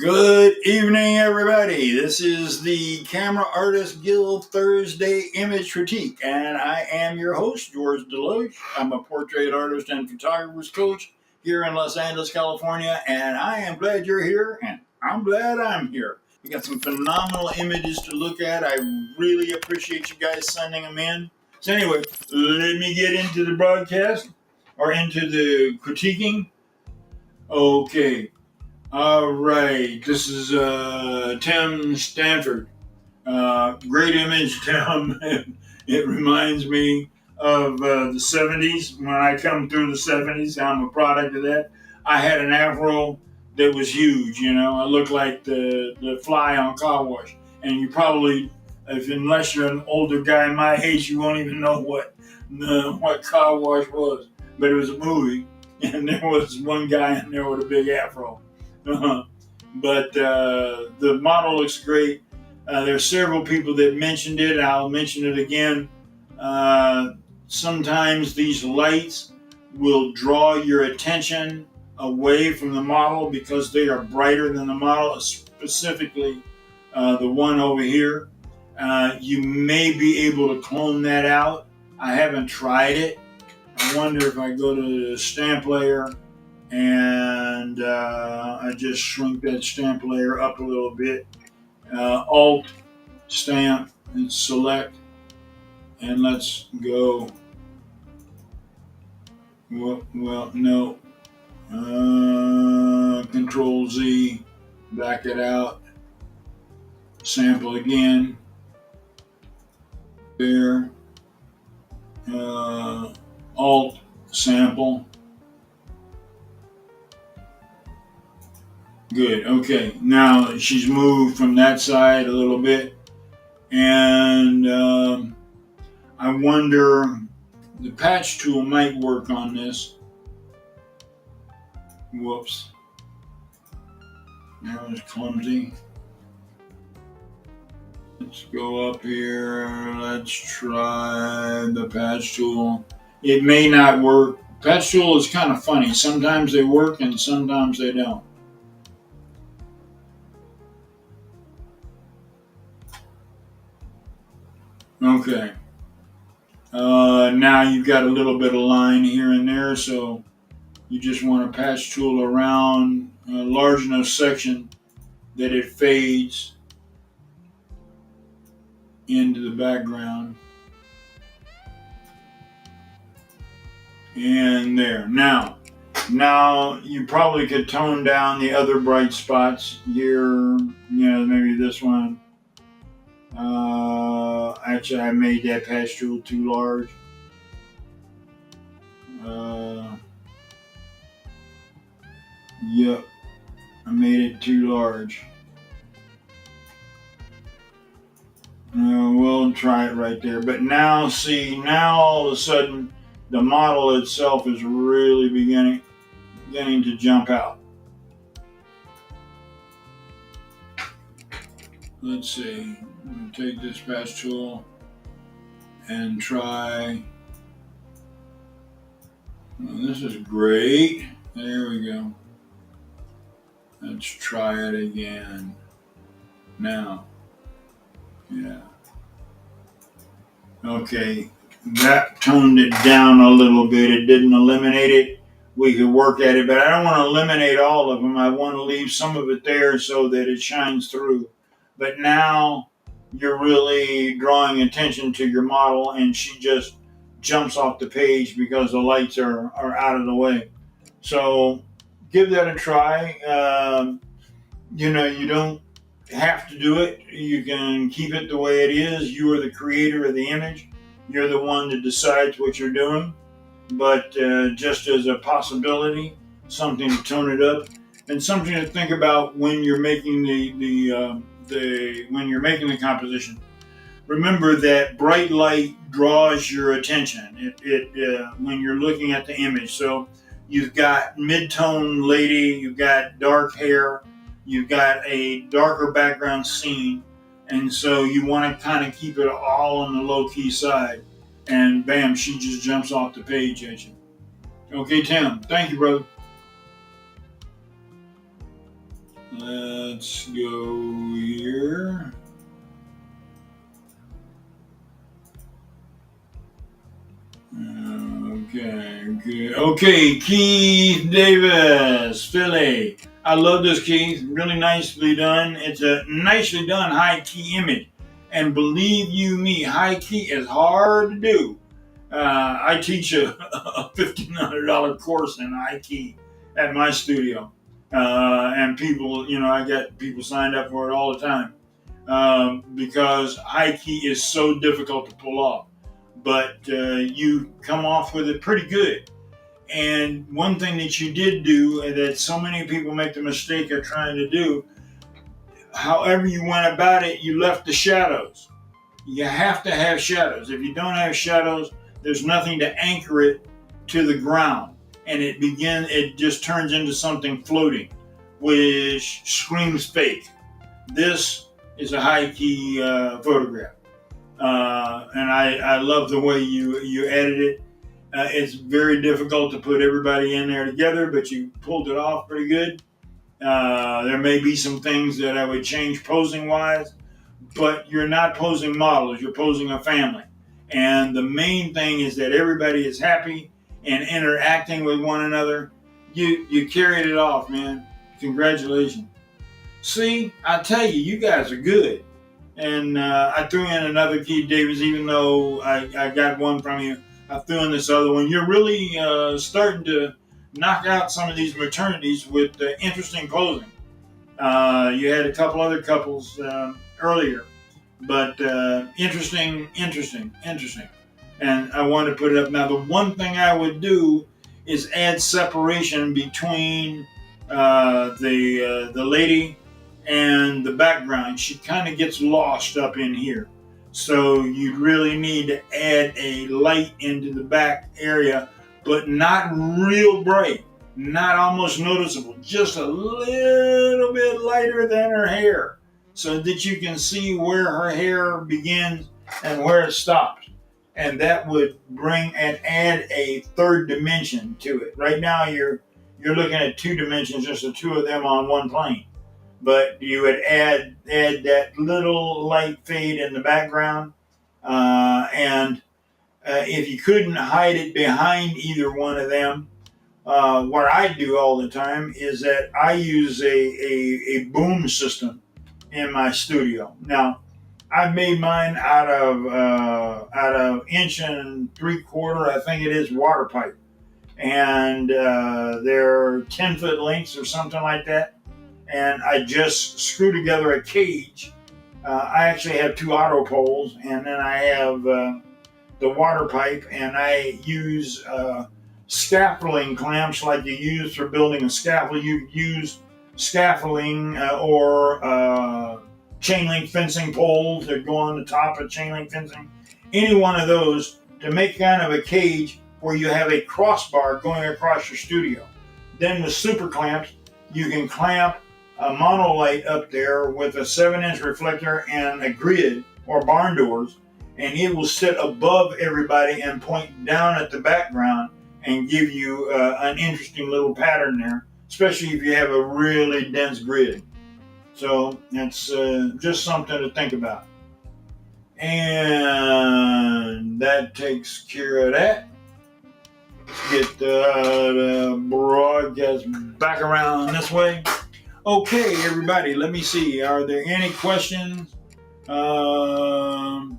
Good evening, everybody. This is the Camera Artist Guild Thursday Image Critique, and I am your host, George DeLoache. I'm a portrait artist and photographer's coach here in Los Angeles, California, and I am glad you're here, and I'm glad I'm here. We got some phenomenal images to look at. I really appreciate you guys sending them in. So anyway, let me get into the broadcast, or into the critiquing. Okay. All right, this is Tim Stanford. Great image, Tim. It reminds me of the 70s. When I come through the 70s, I'm a product of that. I had an afro that was huge, you know. I looked like the fly on car wash. And you probably, unless you're an older guy my age, you won't even know what car wash was. But it was a movie, and there was one guy in there with a big afro. But the model looks great. There are several people that mentioned it. I'll mention it again. Sometimes these lights will draw your attention away from the model because they are brighter than the model, specifically the one over here. You may be able to clone that out. I haven't tried it. I wonder if I go to the stamp layer and I just shrink that stamp layer up a little bit. Alt, stamp, and select, and let's go. Well, no. Control Z, back it out. Sample again. There. Alt, sample. Good. Okay. Now she's moved from that side a little bit, and I wonder, the patch tool might work on this. Whoops. That was clumsy. Let's go up here. Let's try the patch tool. It may not work. Patch tool is kind of funny. Sometimes they work and sometimes they don't. Okay. Now you've got a little bit of line here and there, so you just want to patch tool around a large enough section that it fades into the background. And there. Now you probably could tone down the other bright spots here. Maybe this one. Actually, I made that patch tool too large. Yep, I made it too large. We'll try it right there. But now, see, all of a sudden, the model itself is really beginning to jump out. Let's see. I'm going to take this patch tool and try. This is great. There we go. Let's try it again. Now. Yeah. Okay. That toned it down a little bit. It didn't eliminate it. We could work at it, but I don't want to eliminate all of them. I want to leave some of it there so that it shines through. But now you're really drawing attention to your model, and she just jumps off the page because the lights are out of the way. So give that a try. You don't have to do it. You can keep it the way it is. You are the creator of the image. You're the one that decides what you're doing. But just as a possibility, something to tone it up, and something to think about when you're making when you're making the composition. Remember that bright light draws your attention. When you're looking at the image. So you've got mid-tone lady, you've got dark hair, you've got a darker background scene, and so you want to kind of keep it all on the low-key side. And bam, she just jumps off the page at you. Okay, Tim. Thank you, brother. Let's go here. Okay, Keith Davis, Philly. I love this, Keith. Really nicely done. It's a nicely done high key image. And believe you me, high key is hard to do. I teach a $1,500 course in high key at my studio. And people, I get people signed up for it all the time because high key is so difficult to pull off. But you come off with it pretty good. And one thing that you did do that so many people make the mistake of trying to do, however you went about it, you left the shadows. You have to have shadows. If you don't have shadows, there's nothing to anchor it to the ground. And it just turns into something floating, which screams fake. This is a high key photograph. And I love the way you edit it. It's very difficult to put everybody in there together, but you pulled it off pretty good. There may be some things that I would change posing wise, but you're not posing models, you're posing a family. And the main thing is that everybody is happy and interacting with one another. You carried it off, man. Congratulations. See, I tell you, you guys are good. And I threw in another Keith Davis, even though I got one from you. I threw in this other one. You're really starting to knock out some of these maternities with interesting posing. You had a couple other couples earlier, but interesting. And I wanted to put it up. Now, the one thing I would do is add separation between the lady and the background. She kind of gets lost up in here. So you really need to add a light into the back area, but not real bright, not almost noticeable, just a little bit lighter than her hair so that you can see where her hair begins and where it stops. And that would bring and add a third dimension to it. Right now you're looking at 2 dimensions, just the 2 of them on one plane. But you would add that little light fade in the background. And if you couldn't hide it behind either one of them, what I do all the time is that I use a boom system in my studio. Now, I've made mine out of 1 3/4, I think it is, water pipe. And they're 10-foot lengths or something like that. And I just screw together a cage. I actually have 2 auto poles, and then I have the water pipe, and I use scaffolding clamps like you use for building a scaffold. You use scaffolding or chain link fencing poles that go on the top of chain link fencing. Any one of those to make kind of a cage where you have a crossbar going across your studio. Then with super clamps, you can clamp a monolight up there with a 7-inch reflector and a grid or barn doors, and it will sit above everybody and point down at the background and give you an interesting little pattern there, especially if you have a really dense grid. So that's just something to think about. And that takes care of that. Let's get the broadcast back around this way. Okay, everybody, let me see. Are there any questions? And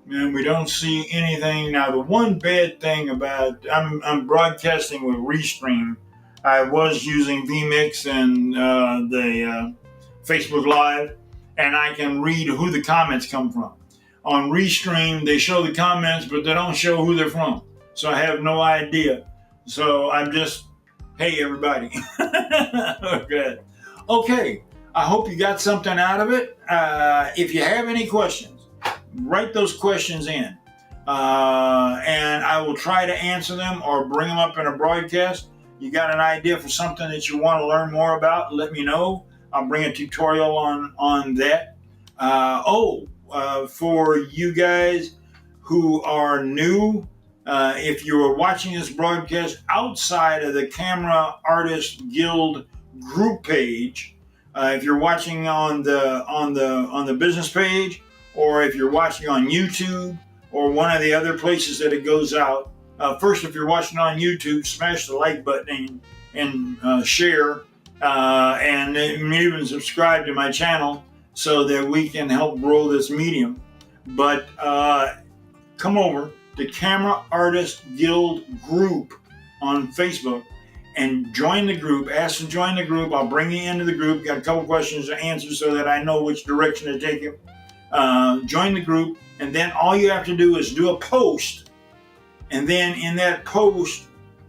we don't see anything. Now, the one bad thing about I'm broadcasting with Restream. I was using vMix and the Facebook Live, and I can read who the comments come from. On Restream, they show the comments, but they don't show who they're from. So I have no idea. So I'm just, hey, everybody. Okay, I hope you got something out of it. If you have any questions, write those questions in. And I will try to answer them or bring them up in a broadcast. You got an idea for something that you want to learn more about, let me know. I'll bring a tutorial on that. For you guys who are new, if you are watching this broadcast outside of the Camera Artist Guild group page, If you're watching on the business page, or if you're watching on YouTube or one of the other places that it goes out. First, if you're watching on YouTube, smash the like button and share, and even subscribe to my channel so that we can help grow this medium. But come over to Camera Artist Guild Group on Facebook and join the group. Ask to join the group. I'll bring you into the group. Got a couple questions to answer so that I know which direction to take it. Join the group, and then all you have to do is do a post, and then in that post,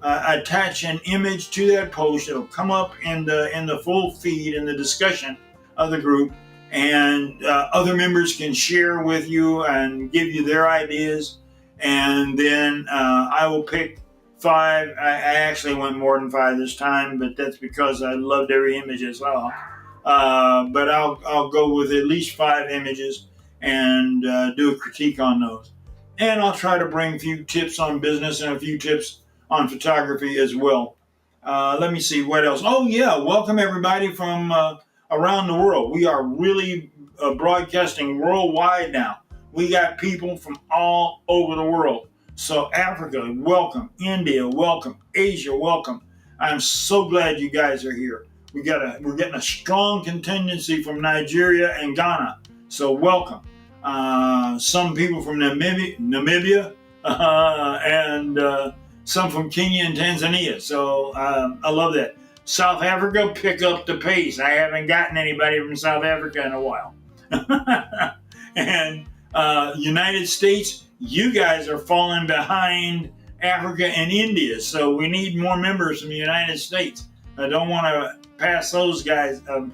attach an image to that post. It'll come up in the full feed in the discussion of the group, and other members can share with you and give you their ideas. And then I will pick 5. I actually went more than 5 this time, but that's because I loved every image as well. But I'll go with at least 5 images and do a critique on those. And I'll try to bring a few tips on business and a few tips on photography as well. Let me see what else. Oh yeah, welcome everybody from around the world. We are really broadcasting worldwide now. We got people from all over the world. So Africa, welcome. India, welcome. Asia, welcome. I'm so glad you guys are here. We're getting a strong contingency from Nigeria and Ghana. So welcome. Some people from Namibia and some from Kenya and Tanzania. So I love that. South Africa, pick up the pace. I haven't gotten anybody from South Africa in a while. And United States, you guys are falling behind Africa and India. So we need more members from the United States. I don't want to pass those guys up.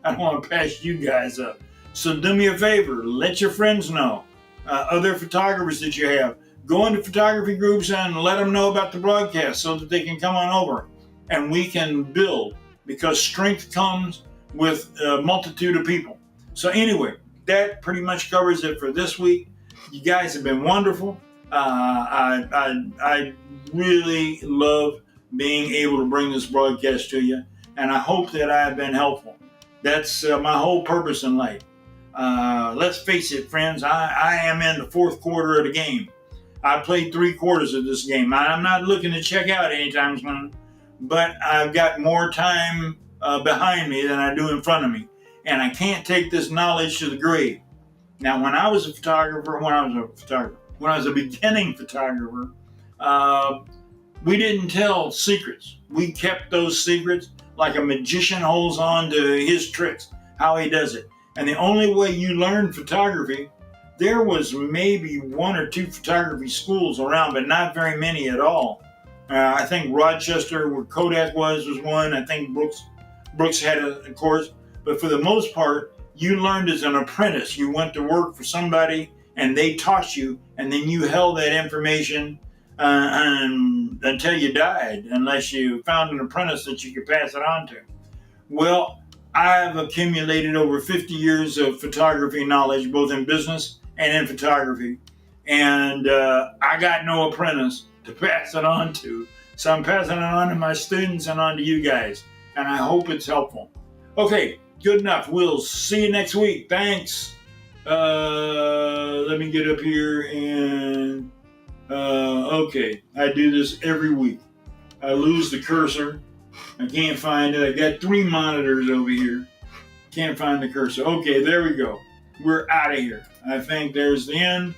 I don't want to pass you guys up. So do me a favor, let your friends know, other photographers that you have. Go into photography groups and let them know about the broadcast so that they can come on over and we can build, because strength comes with a multitude of people. So anyway, that pretty much covers it for this week. You guys have been wonderful. I really love being able to bring this broadcast to you, and I hope that I have been helpful. That's my whole purpose in life. Let's face it, friends, I am in the 4th quarter of the game. I played 3 quarters of this game. I'm not looking to check out anytime soon, but I've got more time behind me than I do in front of me, and I can't take this knowledge to the grave. Now, when I was a beginning photographer, we didn't tell secrets. We kept those secrets like a magician holds on to his tricks, how he does it. And the only way you learn photography, there was maybe 1 or 2 photography schools around, but not very many at all. I think Rochester, where Kodak was one. I think Brooks had a course. But for the most part, you learned as an apprentice. You went to work for somebody, and they taught you, and then you held that information until you died, unless you found an apprentice that you could pass it on to. Well, I've accumulated over 50 years of photography knowledge, both in business and in photography, and I got no apprentice to pass it on to. So I'm passing it on to my students and on to you guys, and I hope it's helpful. Okay, good enough. We'll see you next week. Thanks. Let me get up here and okay, I do this every week. I lose the cursor. I can't find it. I got 3 monitors over here. Can't find the cursor. Okay, there we go. We're out of here. I think there's the end.